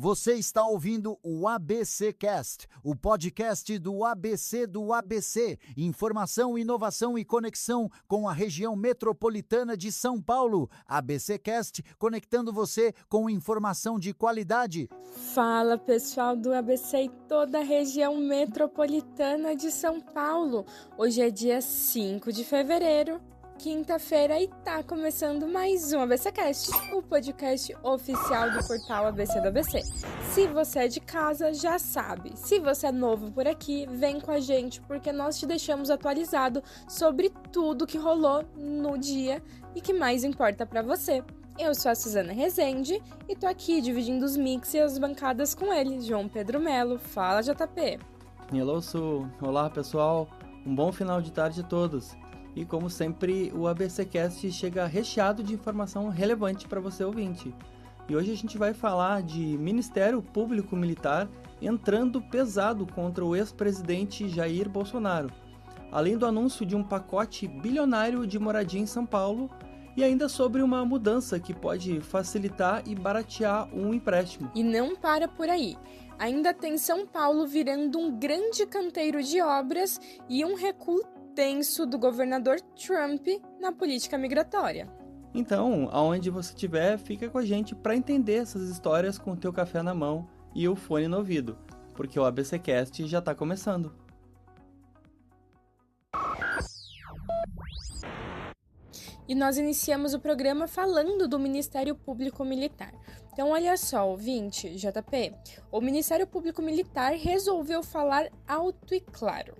Você está ouvindo o ABC Cast, o podcast do ABC. Informação, inovação e conexão com a região metropolitana de São Paulo. ABC Cast, conectando você com informação de qualidade. Fala, pessoal do ABC e toda a região metropolitana de São Paulo. Hoje é dia 5 de fevereiro. Quinta-feira e tá começando mais um ABCcast, o podcast oficial do portal ABC do ABC. Se você é de casa, já sabe. Se você é novo por aqui, vem com a gente porque nós te deixamos atualizado sobre tudo que rolou no dia e que mais importa pra você. Eu sou a Suzana Rezende e tô aqui dividindo os mix e as bancadas com ele, João Pedro Melo. Fala, JP. Hello, Su. Olá, pessoal. Um bom final de tarde a todos. E como sempre, o ABCcast chega recheado de informação relevante para você ouvinte. E hoje a gente vai falar de Ministério Público Militar entrando pesado contra o ex-presidente Jair Bolsonaro, além do anúncio de um pacote bilionário de moradia em São Paulo e ainda sobre uma mudança que pode facilitar e baratear um empréstimo. E não para por aí. Ainda tem São Paulo virando um grande canteiro de obras e um recuo tenso do governador Trump na política migratória. Então, aonde você estiver, fica com a gente para entender essas histórias com o teu café na mão e o fone no ouvido, porque o ABCcast já está começando. E nós iniciamos o programa falando do Ministério Público Militar. Então, olha só, ouvinte, JP, o Ministério Público Militar resolveu falar alto e claro.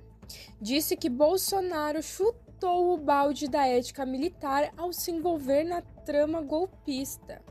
Disse que Bolsonaro chutou o balde da ética militar ao se envolver na trama golpista.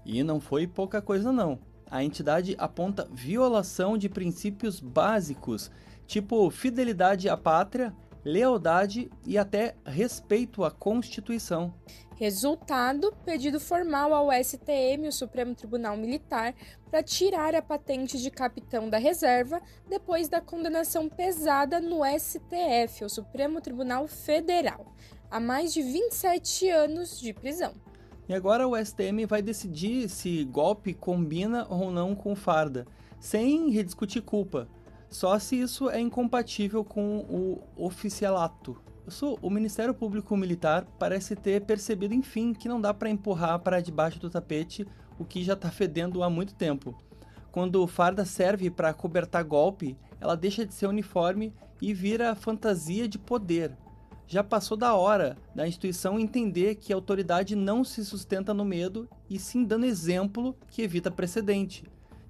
E não foi pouca coisa não. A entidade aponta violação de princípios básicos, tipo fidelidade à pátria, lealdade e até respeito à Constituição. Resultado, pedido formal ao STM, o Supremo Tribunal Militar, para tirar a patente de capitão da reserva depois da condenação pesada no STF, o Supremo Tribunal Federal, a mais de 27 anos de prisão. E agora o STM vai decidir se golpe combina ou não com farda, sem rediscutir culpa, só se isso é incompatível com o oficialato. O Ministério Público Militar parece ter percebido, enfim, que não dá para empurrar para debaixo do tapete o que já está fedendo há muito tempo. Quando farda serve para cobertar golpe, ela deixa de ser uniforme e vira fantasia de poder. Já passou da hora da instituição entender que a autoridade não se sustenta no medo e sim dando exemplo que evita precedente.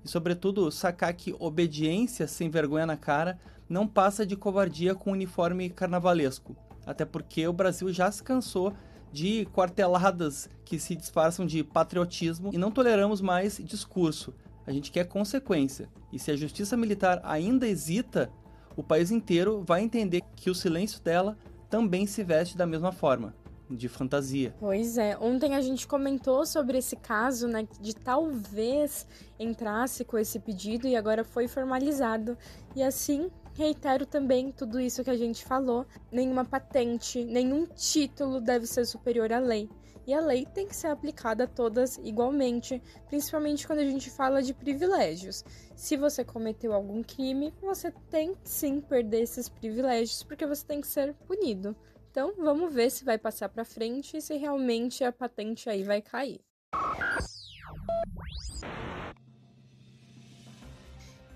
E, sobretudo, sacar que obediência sem vergonha na cara não passa de covardia com uniforme carnavalesco. Até porque o Brasil já se cansou de quarteladas que se disfarçam de patriotismo e não toleramos mais discurso. A gente quer consequência. E se a justiça militar ainda hesita, o país inteiro vai entender que o silêncio dela também se veste da mesma forma, de fantasia. Pois é, ontem a gente comentou sobre esse caso, né, de talvez entrasse com esse pedido e agora foi formalizado. E assim, reitero também tudo isso que a gente falou, nenhuma patente, nenhum título deve ser superior à lei. E a lei tem que ser aplicada a todas igualmente, principalmente quando a gente fala de privilégios. Se você cometeu algum crime, você tem sim perder esses privilégios, porque você tem que ser punido. Então, vamos ver se vai passar para frente e se realmente a patente aí vai cair.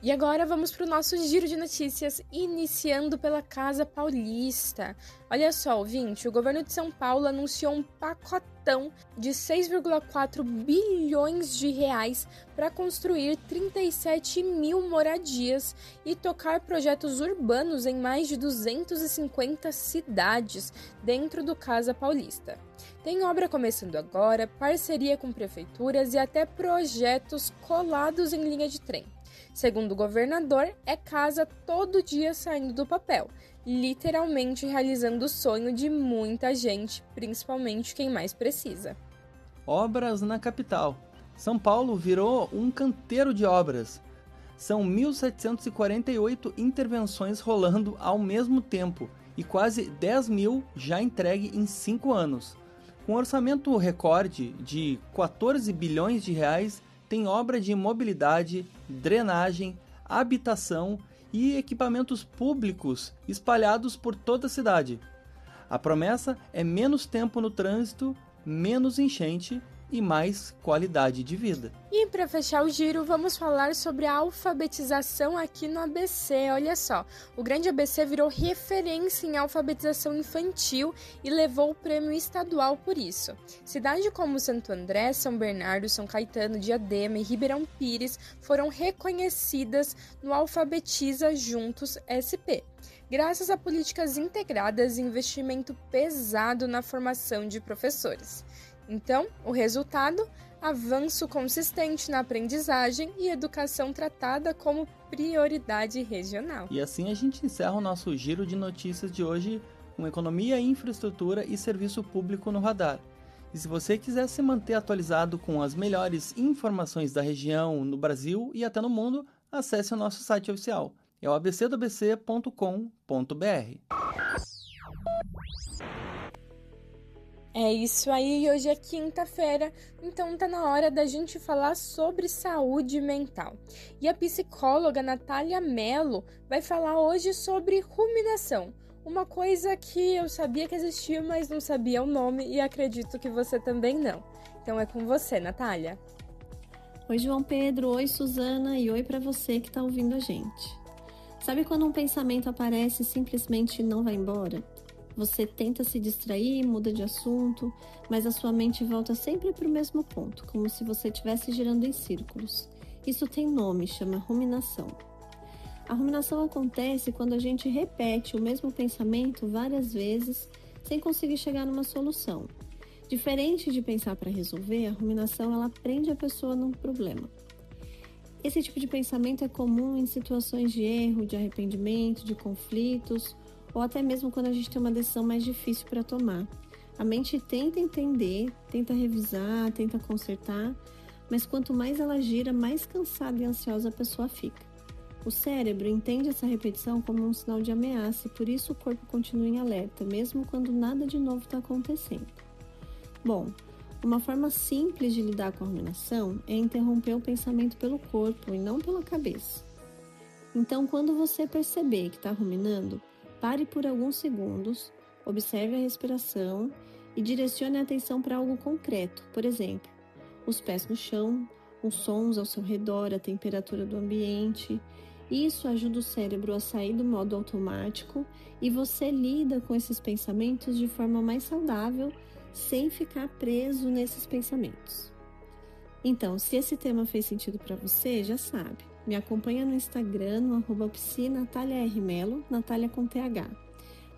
E agora vamos para o nosso giro de notícias, iniciando pela Casa Paulista. Olha só, ouvinte, o governo de São Paulo anunciou um pacotão de 6,4 bilhões de reais para construir 37 mil moradias e tocar projetos urbanos em mais de 250 cidades dentro do Casa Paulista. Tem obra começando agora, parceria com prefeituras e até projetos colados em linha de trem. Segundo o governador, é casa todo dia saindo do papel, literalmente realizando o sonho de muita gente, principalmente quem mais precisa. Obras na capital. São Paulo virou um canteiro de obras. São 1.748 intervenções rolando ao mesmo tempo e quase 10 mil já entregue em 5 anos. Com um orçamento recorde de 14 bilhões de reais, tem obra de mobilidade, drenagem, habitação e equipamentos públicos espalhados por toda a cidade. A promessa é menos tempo no trânsito, menos enchente e mais qualidade de vida. E para fechar o giro, vamos falar sobre a alfabetização aqui no ABC. Olha só, o Grande ABC virou referência em alfabetização infantil e levou o prêmio estadual por isso. Cidades como Santo André, São Bernardo, São Caetano, Diadema e Ribeirão Pires foram reconhecidas no Alfabetiza Juntos SP, graças a políticas integradas e investimento pesado na formação de professores. Então, o resultado? Avanço consistente na aprendizagem e educação tratada como prioridade regional. E assim a gente encerra o nosso giro de notícias de hoje com economia, infraestrutura e serviço público no radar. E se você quiser se manter atualizado com as melhores informações da região, no Brasil e até no mundo, acesse o nosso site oficial. É o abcdoabc.com.br. É isso aí, hoje é quinta-feira, então tá na hora da gente falar sobre saúde mental. E a psicóloga Natália Mello vai falar hoje sobre ruminação, uma coisa que eu sabia que existia, mas não sabia o nome e acredito que você também não. Então é com você, Natália. Oi, João Pedro, oi, Suzana e oi para você que tá ouvindo a gente. Sabe quando um pensamento aparece e simplesmente não vai embora? Você tenta se distrair, muda de assunto, mas a sua mente volta sempre para o mesmo ponto, como se você estivesse girando em círculos. Isso tem nome, chama ruminação. A ruminação acontece quando a gente repete o mesmo pensamento várias vezes sem conseguir chegar numa solução. Diferente de pensar para resolver, a ruminação ela prende a pessoa num problema. Esse tipo de pensamento é comum em situações de erro, de arrependimento, de conflitos, ou até mesmo quando a gente tem uma decisão mais difícil para tomar. A mente tenta entender, tenta revisar, tenta consertar, mas quanto mais ela gira, mais cansada e ansiosa a pessoa fica. O cérebro entende essa repetição como um sinal de ameaça e por isso o corpo continua em alerta, mesmo quando nada de novo está acontecendo. Bom, uma forma simples de lidar com a ruminação é interromper o pensamento pelo corpo e não pela cabeça. Então, quando você perceber que está ruminando, pare por alguns segundos, observe a respiração e direcione a atenção para algo concreto, por exemplo, os pés no chão, os sons ao seu redor, a temperatura do ambiente. Isso ajuda o cérebro a sair do modo automático e você lida com esses pensamentos de forma mais saudável, sem ficar preso nesses pensamentos. Então, se esse tema fez sentido para você, já sabe. Me acompanha no Instagram, no @psi_nataliarmelo, Natália com TH.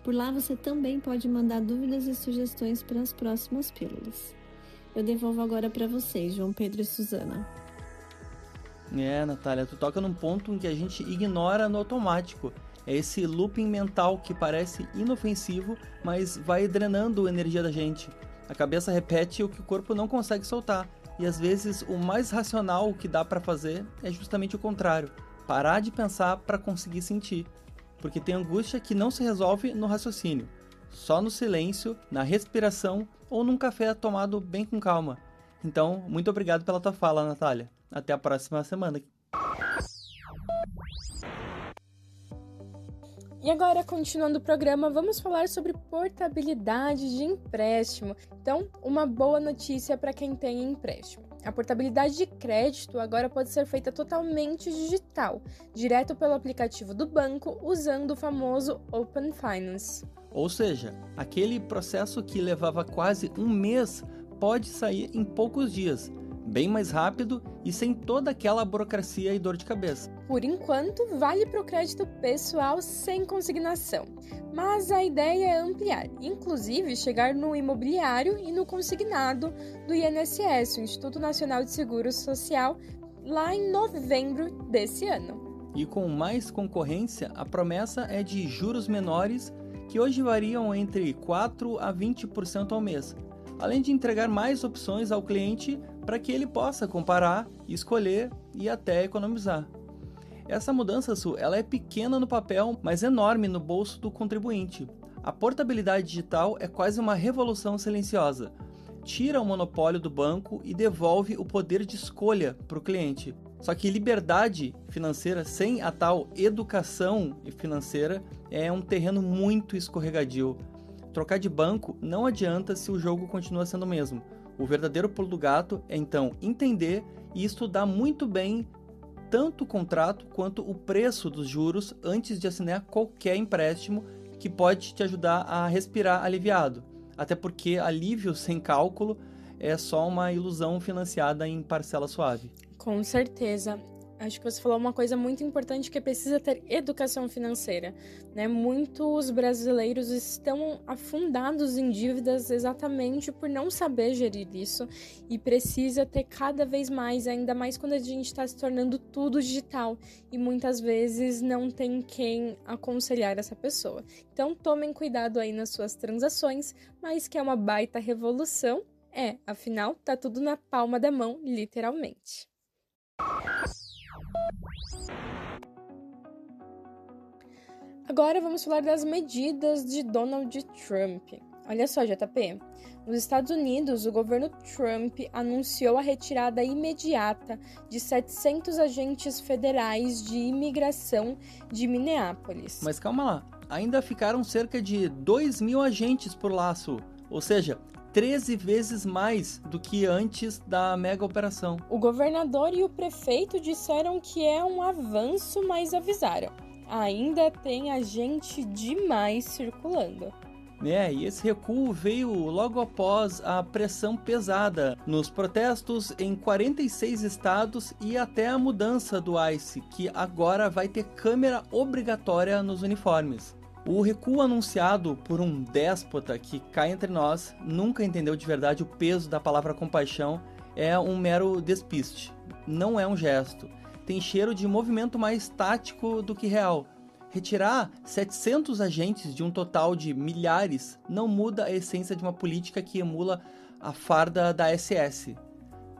Por lá você também pode mandar dúvidas e sugestões para as próximas pílulas. Eu devolvo agora para vocês, João Pedro e Suzana. Natália, tu toca num ponto em que a gente ignora no automático. É esse looping mental que parece inofensivo, mas vai drenando a energia da gente. A cabeça repete o que o corpo não consegue soltar. E às vezes o mais racional que dá para fazer é justamente o contrário. Parar de pensar para conseguir sentir. Porque tem angústia que não se resolve no raciocínio. Só no silêncio, na respiração ou num café tomado bem com calma. Então, muito obrigado pela tua fala, Natália. Até a próxima semana. E agora, continuando o programa, vamos falar sobre portabilidade de empréstimo. Então, uma boa notícia para quem tem empréstimo. A portabilidade de crédito agora pode ser feita totalmente digital, direto pelo aplicativo do banco, usando o famoso Open Finance. Ou seja, aquele processo que levava quase um mês pode sair em poucos dias, bem mais rápido e sem toda aquela burocracia e dor de cabeça. Por enquanto, vale para o crédito pessoal sem consignação, mas a ideia é ampliar, inclusive chegar no imobiliário e no consignado do INSS, o Instituto Nacional de Seguro Social, lá em novembro desse ano. E com mais concorrência, a promessa é de juros menores, que hoje variam entre 4% a 20% ao mês, além de entregar mais opções ao cliente para que ele possa comparar, escolher e até economizar. Essa mudança, ela é pequena no papel, mas enorme no bolso do contribuinte. A portabilidade digital é quase uma revolução silenciosa. tira o monopólio do banco e devolve o poder de escolha para o cliente. Só que liberdade financeira sem a tal educação financeira é um terreno muito escorregadio. Trocar de banco não adianta se o jogo continua sendo o mesmo. O verdadeiro pulo do gato é, então, entender e estudar muito bem tanto o contrato quanto o preço dos juros antes de assinar qualquer empréstimo que pode te ajudar a respirar aliviado. Até porque alívio sem cálculo é só uma ilusão financiada em parcela suave. Com certeza. Acho que você falou uma coisa muito importante, que precisa ter educação financeira, né? Muitos brasileiros estão afundados em dívidas exatamente por não saber gerir isso, e precisa ter cada vez mais, ainda mais quando a gente está se tornando tudo digital e muitas vezes não tem quem aconselhar essa pessoa. Então tomem cuidado aí nas suas transações, mas que é uma baita revolução, afinal tá tudo na palma da mão, literalmente. Agora vamos falar das medidas de Donald Trump. Olha só, JP. Nos Estados Unidos, o governo Trump anunciou a retirada imediata de 700 agentes federais de imigração de Minneapolis. Mas calma lá, ainda ficaram cerca de 2.000 agentes por laço, ou seja, 13 vezes mais do que antes da mega operação. O governador e o prefeito disseram que é um avanço, mas avisaram: ainda tem agente demais circulando. E esse recuo veio logo após a pressão pesada nos protestos em 46 estados e até a mudança do ICE, que agora vai ter câmera obrigatória nos uniformes. O recuo anunciado por um déspota que, cá entre nós, nunca entendeu de verdade o peso da palavra compaixão, é um mero despiste. Não é um gesto. Tem cheiro de movimento mais tático do que real. Retirar 700 agentes de um total de milhares não muda a essência de uma política que emula a farda da SS.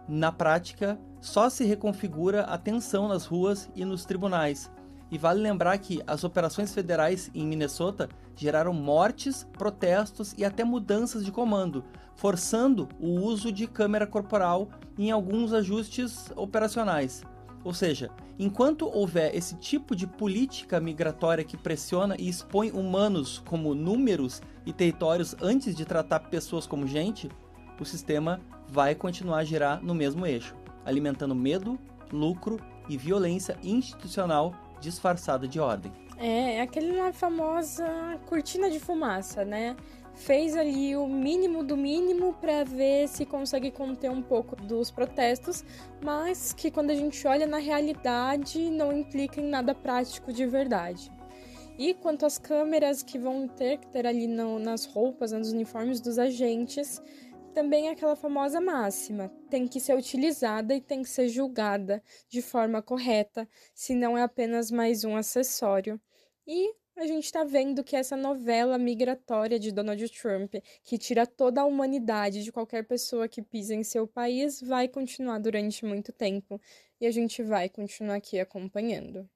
Na prática, só se reconfigura a tensão nas ruas e nos tribunais. E vale lembrar que as operações federais em Minnesota geraram mortes, protestos e até mudanças de comando, forçando o uso de câmera corporal em alguns ajustes operacionais. Ou seja, enquanto houver esse tipo de política migratória que pressiona e expõe humanos como números e territórios antes de tratar pessoas como gente, o sistema vai continuar a girar no mesmo eixo, alimentando medo, lucro e violência institucional disfarçada de ordem. É aquela famosa cortina de fumaça, né? Fez ali o mínimo do mínimo para ver se consegue conter um pouco dos protestos, mas que quando a gente olha na realidade não implica em nada prático de verdade. E quanto às câmeras que vão ter que ter ali nas roupas, nos uniformes dos agentes, também é aquela famosa máxima: tem que ser utilizada e tem que ser julgada de forma correta, senão é apenas mais um acessório. E a gente está vendo que essa novela migratória de Donald Trump, que tira toda a humanidade de qualquer pessoa que pisa em seu país, vai continuar durante muito tempo. E a gente vai continuar aqui acompanhando.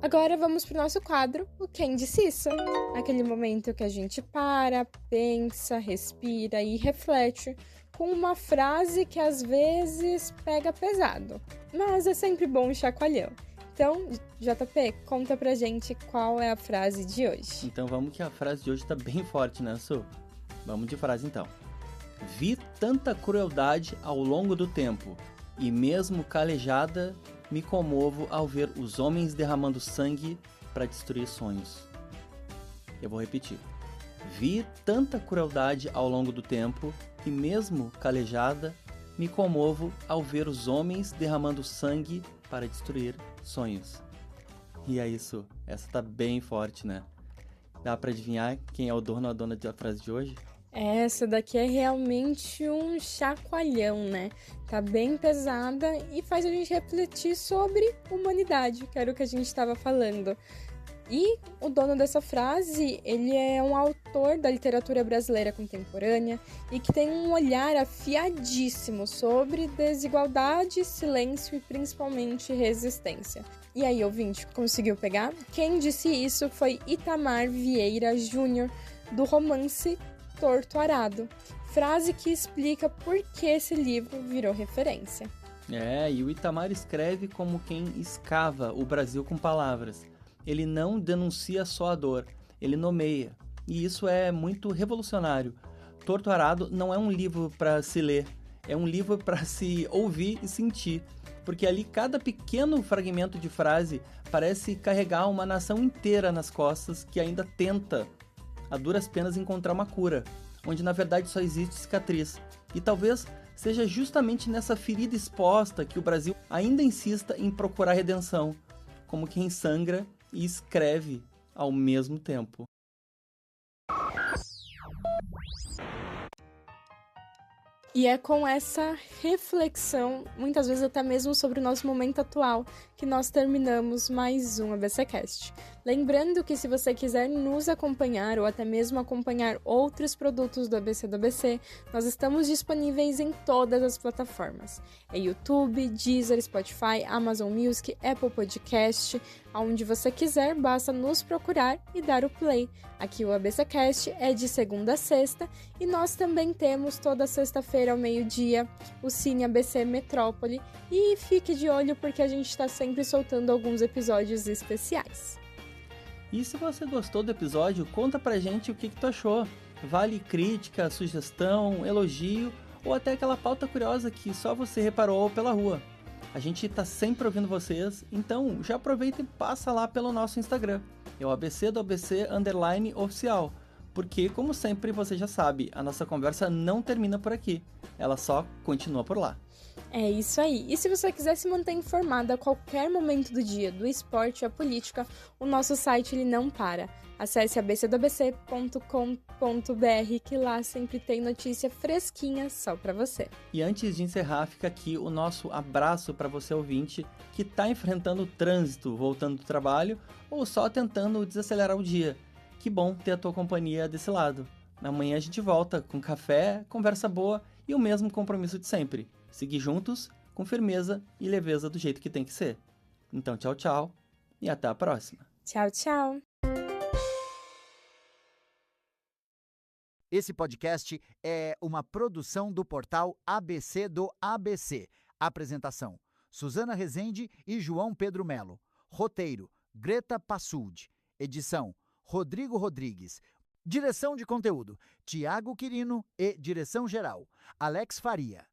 Agora vamos para o nosso quadro, o Quem Disse Isso? Aquele momento que a gente para, pensa, respira e reflete com uma frase que às vezes pega pesado, mas é sempre bom um chacoalhão. Então, JP, conta pra gente qual é a frase de hoje. Então vamos que a frase de hoje tá bem forte, né, Su? Vamos de frase então. Vi tanta crueldade ao longo do tempo, e mesmo calejada, me comovo ao ver os homens derramando sangue para destruir sonhos. Eu vou repetir. Vi tanta crueldade ao longo do tempo, e mesmo calejada, me comovo ao ver os homens derramando sangue para destruir sonhos. E é isso, essa tá bem forte, né? Dá pra adivinhar quem é o dono ou a dona da frase de hoje? Essa daqui é realmente um chacoalhão, né? Tá bem pesada e faz a gente refletir sobre humanidade, que era o que a gente estava falando. E o dono dessa frase, ele é um autor da literatura brasileira contemporânea e que tem um olhar afiadíssimo sobre desigualdade, silêncio e principalmente resistência. E aí, ouvinte, conseguiu pegar? Quem disse isso foi Itamar Vieira Júnior, do romance Torto Arado, frase que explica por que esse livro virou referência. E o Itamar escreve como quem escava o Brasil com palavras. Ele não denuncia só a dor, ele nomeia. E isso é muito revolucionário. Torto Arado não é um livro para se ler, é um livro para se ouvir e sentir. Porque ali cada pequeno fragmento de frase parece carregar uma nação inteira nas costas que ainda tenta, a duras penas, encontrar uma cura, onde na verdade só existe cicatriz. E talvez seja justamente nessa ferida exposta que o Brasil ainda insista em procurar redenção, como quem sangra e escreve ao mesmo tempo. E é com essa reflexão, muitas vezes até mesmo sobre o nosso momento atual, que nós terminamos mais um ABCcast. Lembrando que se você quiser nos acompanhar ou até mesmo acompanhar outros produtos do ABC do ABC, nós estamos disponíveis em todas as plataformas. É YouTube, Deezer, Spotify, Amazon Music, Apple Podcast, aonde você quiser, basta nos procurar e dar o play. Aqui o ABCcast é de segunda a sexta e nós também temos toda sexta-feira ao meio-dia o Cine ABC Metrópole, e fique de olho porque a gente está sempre soltando alguns episódios especiais. E se você gostou do episódio, conta pra gente o que tu achou. Vale crítica, sugestão, elogio ou até aquela pauta curiosa que só você reparou pela rua. A gente tá sempre ouvindo vocês, então já aproveita e passa lá pelo nosso Instagram. É o ABC do ABC _oficial. Porque, como sempre, você já sabe, a nossa conversa não termina por aqui. Ela só continua por lá. É isso aí. E se você quiser se manter informado a qualquer momento do dia, do esporte à política, o nosso site ele não para. Acesse abcdobc.com.br que lá sempre tem notícia fresquinha só para você. E antes de encerrar, fica aqui o nosso abraço para você ouvinte que está enfrentando o trânsito, voltando do trabalho ou só tentando desacelerar o dia. Que bom ter a tua companhia desse lado. Amanhã a gente volta com café, conversa boa e o mesmo compromisso de sempre. Seguir juntos, com firmeza e leveza do jeito que tem que ser. Então tchau, tchau e até a próxima. Tchau, tchau. Esse podcast é uma produção do portal ABC do ABC. Apresentação: Suzana Rezende e João Pedro Melo. Roteiro: Greta Passuldi. Edição: Rodrigo Rodrigues. Direção de conteúdo: Tiago Quirino e direção geral: Alex Faria.